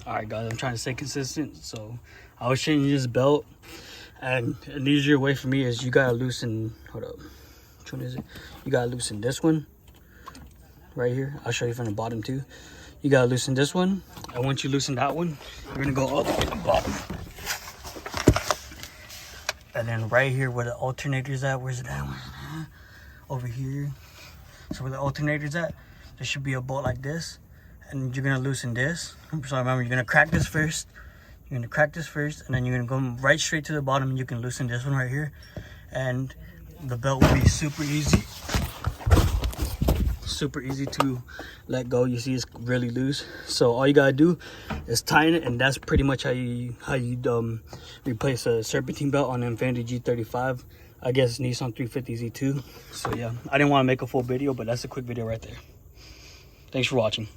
All right, guys, I'm trying to stay consistent. So I was changing this belt, and an easier way for me is you gotta loosen. Hold up, which one is it? You gotta loosen this one right here. I'll show you from the bottom too. You gotta loosen this one, and once you loosen that one, you're gonna go up to the bottom. And then right here where the alternator's at, where's it at? Over here. So where the alternator's at, there should be a bolt like this. And you're gonna loosen this. So remember, you're gonna crack this first. You're gonna crack this first, and then you're gonna go right straight to the bottom, and you can loosen this one right here. And the belt will be super easy. Super easy to let go. You see it's really loose, so all you gotta do is tighten it, and that's pretty much how you replace a serpentine belt on the Infinity G35. I guess Nissan 350 Z2. So yeah, I didn't want to make a full video, but that's a quick video right there. Thanks for watching.